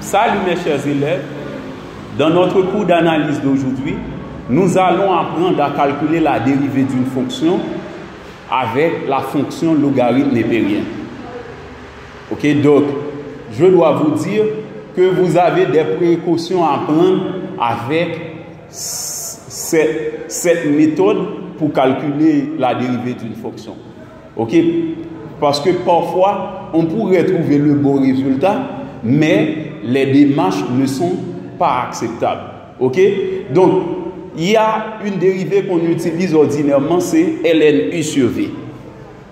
Salut mes chers élèves, dans notre cours d'analyse d'aujourd'hui, nous allons apprendre à calculer la dérivée d'une fonction avec la fonction logarithme népérien. Ok, donc je dois vous dire que vous avez des précautions à prendre avec cette méthode pour calculer la dérivée d'une fonction. Ok, parce que parfois on pourrait trouver le bon résultat, mais les démarches ne sont pas acceptables. Ok, donc il y a une dérivée qu'on utilise ordinairement, c'est ln u sur v.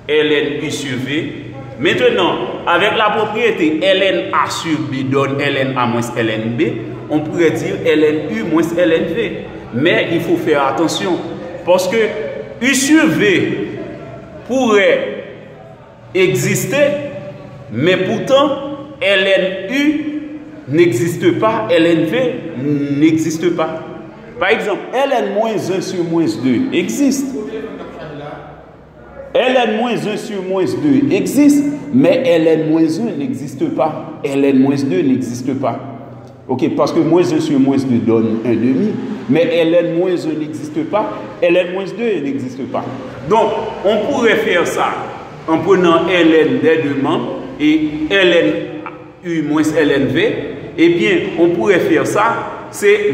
ln u sur v. Maintenant, avec la propriété ln a sur b donne ln a moins ln b, on pourrait dire ln u moins ln v. Mais il faut faire attention, parce que u sur v pourrait exister, mais pourtant ln u n'existe pas, ln v n'existe pas. Par exemple, ln moins 1 sur moins 2 existe. ln moins 1 sur moins 2 existe, mais ln moins 1 n'existe pas. ln moins 2 n'existe pas. Ok, parce que moins 1 sur moins 2 donne 1 demi, mais ln moins 1 n'existe pas, ln moins 2 n'existe pas. Donc, on pourrait faire ça en prenant ln des deux membres et ln u moins ln v. Eh bien, on pourrait faire ça, c'est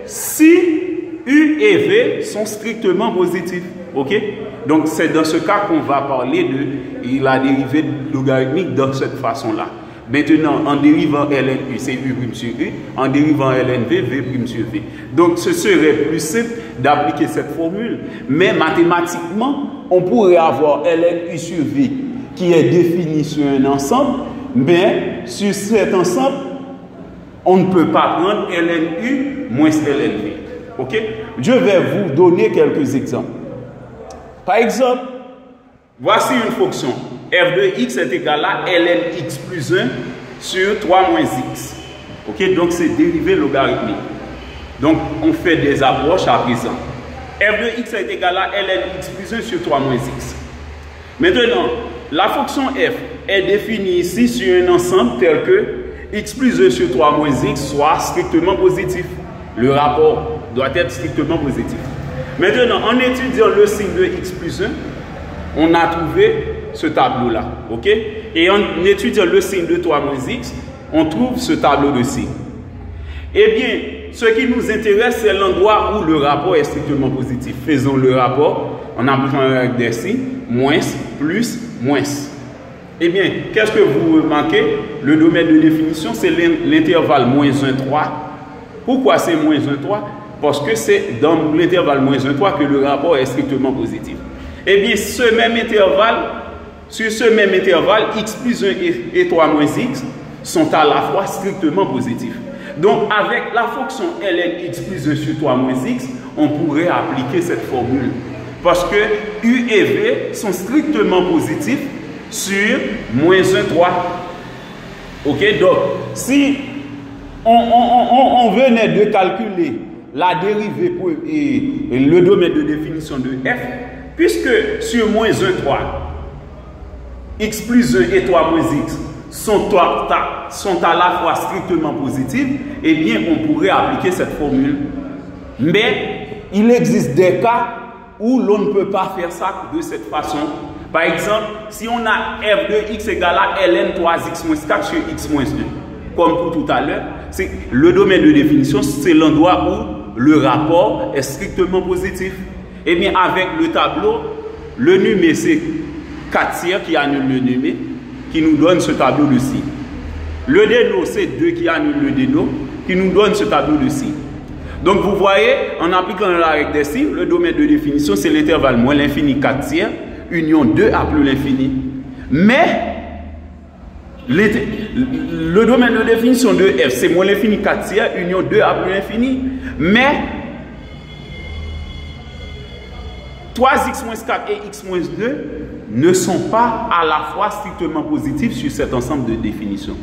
si U et V sont strictement positifs. Ok? Donc, c'est dans ce cas qu'on va parler de la dérivée logarithmique de cette façon-là. Maintenant, en dérivant ln U, c'est U' sur U. En dérivant ln V, V' sur V. Donc, ce serait plus simple d'appliquer cette formule. Mais mathématiquement, on pourrait avoir ln U sur V qui est défini sur un ensemble. Mais sur cet ensemble, on ne peut pas prendre ln U moins ln V. Ok? Je vais vous donner quelques exemples. Par exemple, voici une fonction. f de x est égal à ln x plus 1 sur 3 moins x. Ok? Donc c'est dérivé logarithmique. Donc on fait des approches à présent. f de x est égal à ln x plus 1 sur 3 moins x. Maintenant, la fonction f est définie ici sur un ensemble tel que x plus 1 sur 3 moins x soit strictement positif. Le rapport doit être strictement positif. Maintenant, en étudiant le signe de x plus 1, on a trouvé ce tableau-là. Ok? Et en étudiant le signe de 3 moins x, on trouve ce tableau de signes. Eh bien, ce qui nous intéresse, c'est l'endroit où le rapport est strictement positif. Faisons le rapport en appliquant des signes, moins, plus, moins. Eh bien, qu'est-ce que vous remarquez? Le domaine de définition, c'est l'intervalle moins 1, 3. Pourquoi c'est moins 1, 3? Parce que c'est dans l'intervalle moins 1, 3 que le rapport est strictement positif. Eh bien, ce même intervalle, sur ce même intervalle, x plus 1 et 3 moins x sont à la fois strictement positifs. Donc, avec la fonction ln x plus 1 sur 3 moins x, on pourrait appliquer cette formule. Parce que u et v sont strictement positifs sur moins 1, 3. Ok, donc, si on venait de calculer la dérivée et le domaine de définition de f, puisque sur moins 1, 3, x plus 1 et 3 moins x sont à la fois strictement positifs, eh bien, on pourrait appliquer cette formule. Mais il existe des cas où l'on ne peut pas faire ça de cette façon. Par exemple, si on a f de x égale à ln 3x moins 4 sur x moins 2, comme pour tout à l'heure, le domaine de définition, c'est l'endroit où le rapport est strictement positif. Eh bien, avec le tableau, le numé, c'est 4 tiers qui annule le numé, qui nous donne ce tableau de signes. Le déno, c'est 2 qui annule le déno, qui nous donne ce tableau de signes. Donc, vous voyez, en appliquant la règle des signes, le domaine de définition, c'est l'intervalle moins l'infini 4 tiers, union 2 à plus l'infini. Mais, le domaine de définition de f, c'est moins l'infini 4 tiers, union 2 à plus l'infini. Mais, 3x moins 4 et x moins 2 ne sont pas à la fois strictement positifs sur cet ensemble de définitions.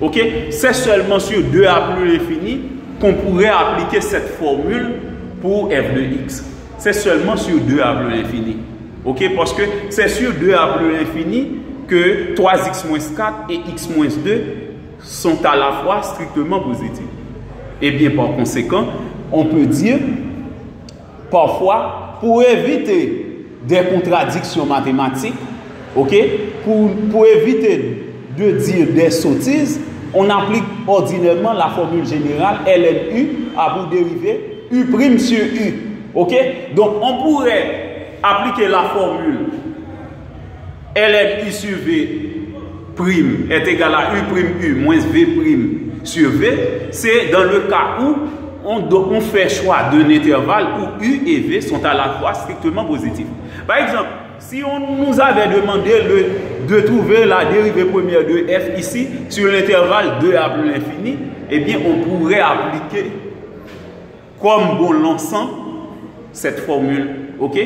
Ok? C'est seulement sur 2 à plus l'infini qu'on pourrait appliquer cette formule pour f de x. C'est seulement sur 2 à plus l'infini. Ok? Parce que c'est sur 2 à plus l'infini que 3x moins 4 et x moins 2 sont à la fois strictement positifs. Et bien par conséquent, on peut dire parfois, pour éviter des contradictions mathématiques, ok, pour éviter de dire des sottises, on applique ordinairement la formule générale ln u à pour dériver u' sur u. Ok? Donc on pourrait appliquer la formule ln u sur v prime est égal à u' moins v' sur v. C'est dans le cas où on fait choix d'un intervalle où u et v sont à la fois strictement positifs. Par exemple, si on nous avait demandé de trouver la dérivée première de f ici sur l'intervalle 2 à plus l'infini, eh bien on pourrait appliquer comme bon l'ensemble cette formule. Ok?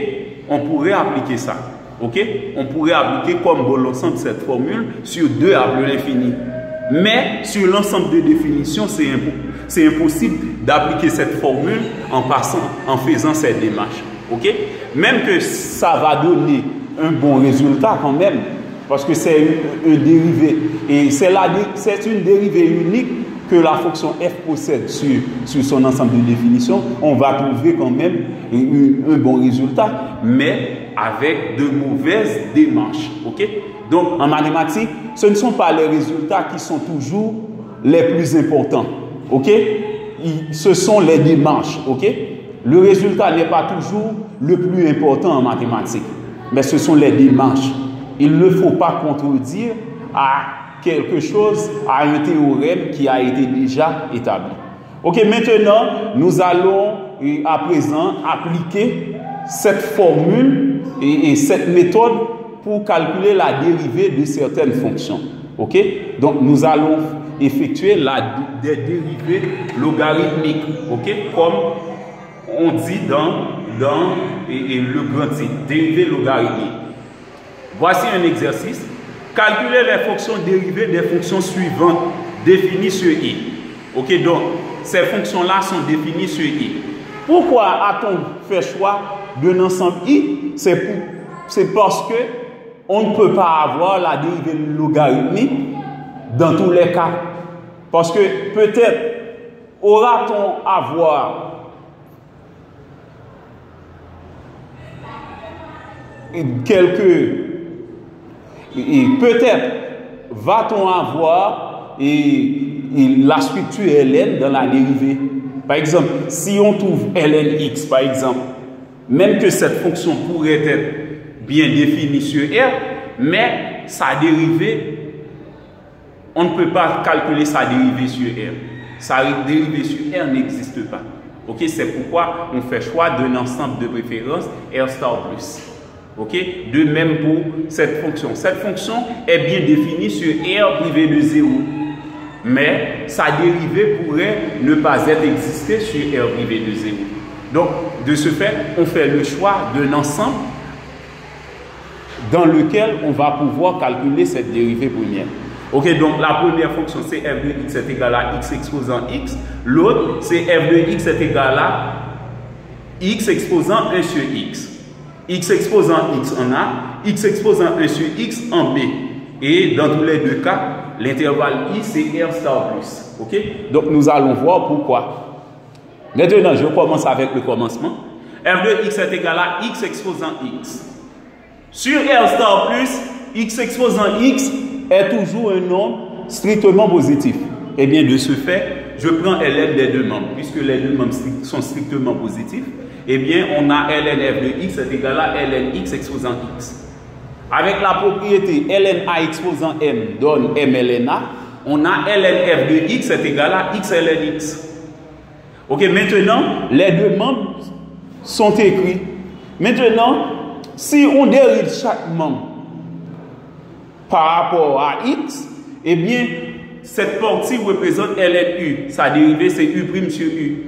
On pourrait appliquer ça. Ok? On pourrait appliquer comme bon l'ensemble cette formule sur 2 à plus l'infini. Mais sur l'ensemble de définitions, c'est impossible d'appliquer cette formule en faisant cette démarche. Ok? Même que ça va donner un bon résultat quand même, parce que c'est un dérivé, et c'est une dérivée unique que la fonction f possède sur son ensemble de définitions. On va trouver quand même un bon résultat, mais avec de mauvaises démarches. Ok? Donc en mathématiques, ce ne sont pas les résultats qui sont toujours les plus importants. Ok? Ce sont les démarches. Ok? Le résultat n'est pas toujours le plus important en mathématiques, mais ce sont les démarches. Il ne faut pas contredire à quelque chose, à un théorème qui a été déjà établi. Ok, maintenant, nous allons à présent appliquer cette formule et cette méthode pour calculer la dérivée de certaines fonctions. Ok, donc nous allons effectuer des dérivées logarithmiques. Ok, comme on dit dans le grand titre, dérivée logarithmique. Voici un exercice. Calculer les fonctions dérivées des fonctions suivantes définies sur i. Ok, donc ces fonctions-là sont définies sur i. Pourquoi a-t-on fait choix d'un ensemble i? C'est parce que on ne peut pas avoir la dérivée logarithmique dans tous les cas. Parce que peut-être aura-t-on avoir peut-être va-t-on avoir la structure ln dans la dérivée. Par exemple, si on trouve ln x, par exemple, même que cette fonction pourrait être bien définie sur R, mais sa dérivée, on ne peut pas calculer sa dérivée sur R. Sa dérivée sur R n'existe pas. Ok, c'est pourquoi on fait choix d'un ensemble de préférences R star plus. Ok, de même pour cette fonction. Cette fonction est bien définie sur R privé de 0. Mais sa dérivée pourrait ne pas être existée sur R privé de 0. Donc, de ce fait, on fait le choix d'un ensemble dans lequel on va pouvoir calculer cette dérivée première. Ok, donc la première fonction c'est f de x est égal à x exposant x. L'autre c'est f de x est égal à x exposant 1 sur x. X exposant x en A, x exposant 1 sur x en B. Et dans tous les deux cas, l'intervalle i c'est R star plus. Ok? Donc nous allons voir pourquoi. Maintenant, je commence avec le commencement. F de x est égal à x exposant x. Sur R star plus, x exposant x est toujours un nombre strictement positif. Et bien de ce fait, je prends ln des deux membres. Puisque les deux membres sont strictement positifs, eh bien on a ln f de x est égal à ln x exposant x. Avec la propriété ln a exposant m donne m ln a, on a ln f de x est égal à x ln x. Ok, maintenant, les deux membres sont écrits. Maintenant, si on dérive chaque membre par rapport à x, eh bien, cette partie représente ln u. Sa dérivée, c'est u' sur u.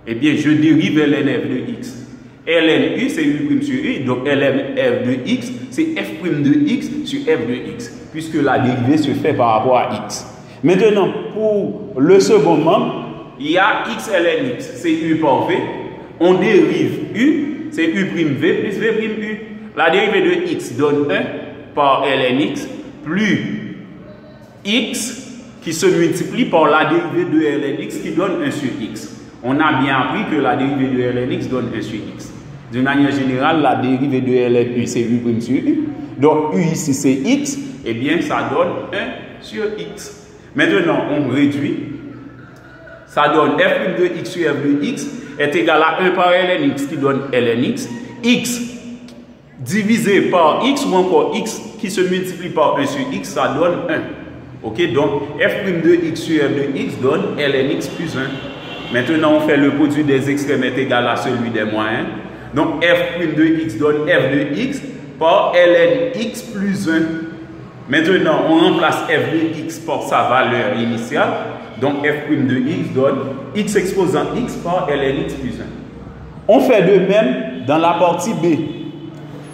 Eh bien, je dérive ln f de x. ln u, c'est u' sur u. Donc, ln f de x, c'est f' de x sur f de x. Puisque la dérivée se fait par rapport à x. Maintenant, pour le second membre, il y a x ln x. C'est u par v. On dérive u, c'est u' v plus v' u. La dérivée de x donne 1 par ln x. plus x qui se multiplie par la dérivée de ln x qui donne 1 sur x. On a bien appris que la dérivée de ln x donne 1 sur x. D'une manière générale, la dérivée de ln u, c'est u' sur u. Donc, u ici, c'est x. Eh bien, ça donne 1 sur x. Maintenant, on réduit. Ça donne f' de x sur f de x est égal à 1 par ln x qui donne ln x. X divisé par x ou encore x qui se multiplie par 1 sur x, ça donne 1. Ok, donc f' de x sur f de x donne ln x plus 1. Maintenant, on fait le produit des extrêmes est égal à celui des moyens. Donc, f' de x donne f de x par ln x plus 1. Maintenant, on remplace f de x par sa valeur initiale. Donc, f' de x donne x exposant x par ln x plus 1. On fait de même dans la partie B.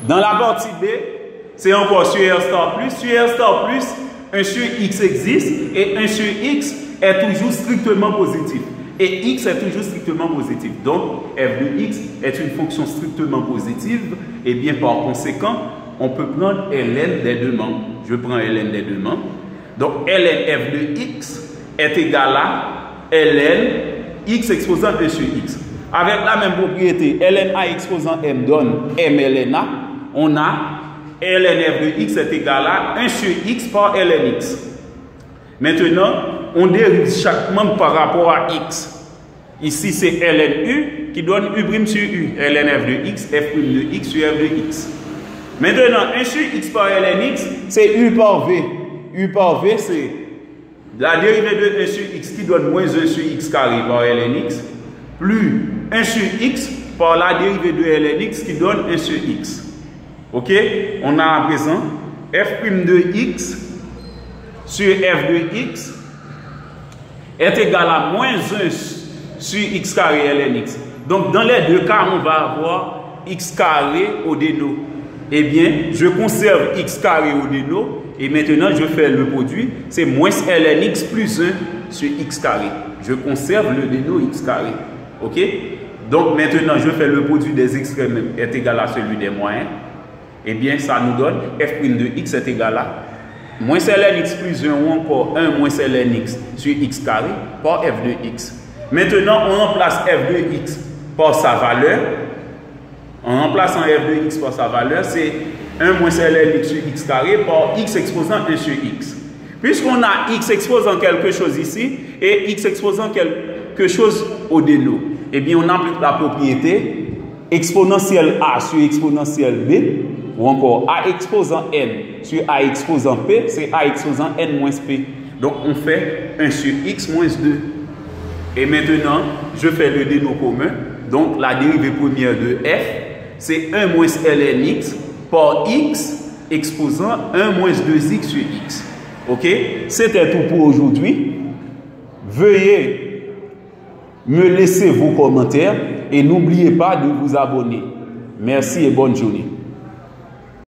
Dans la partie B, c'est encore sur R star plus. Sur R star plus, 1 sur x existe et 1 sur x est toujours strictement positif. Et x est toujours strictement positif. Donc, f de x est une fonction strictement positive. Et bien, par conséquent, on peut prendre ln des deux membres. Je prends ln des deux membres. Donc, ln f de x est égal à ln x exposant 1 sur x. Avec la même propriété, ln a exposant m donne m ln a. On a ln f de x est égal à 1 sur x par ln x. Maintenant, on dérive chaque membre par rapport à x. Ici, c'est ln u qui donne u' sur u. ln f de x, f' de x sur f de x. Maintenant, 1 sur x par ln x, c'est u par v. U par v, c'est la dérivée de 1 sur x qui donne moins 1 sur x carré par ln x, plus 1 sur x par la dérivée de ln x qui donne 1 sur x. Ok? On a à présent f' de x sur f de x est égal à moins 1 sur x carré ln x. Donc, dans les deux cas, on va avoir x carré au déno. Eh bien, je conserve x carré au déno et maintenant, je fais le produit. C'est moins ln x plus 1 sur x carré. Je conserve le déno x carré. Ok? Donc, maintenant, je fais le produit des extrêmes est égal à celui des moyens. Eh bien, ça nous donne f' de x est égal à moins ln x plus 1 ou encore 1 moins ln x sur x carré par f de x. Maintenant, on remplace f de x par sa valeur. En remplaçant f de x par sa valeur, c'est 1 moins ln x sur x carré par x exposant 1 sur x. Puisqu'on a x exposant quelque chose ici et x exposant quelque chose au déno, eh bien, on applique la propriété exponentielle a sur exponentielle b, ou encore a exposant n sur a exposant p, c'est a exposant n moins p. Donc, on fait 1 sur x moins 2. Et maintenant, je fais le déno commun. Donc, la dérivée première de f, c'est 1 moins ln x par x exposant 1 moins 2x sur x. Ok? C'était tout pour aujourd'hui. Veuillez me laisser vos commentaires et n'oubliez pas de vous abonner. Merci et bonne journée.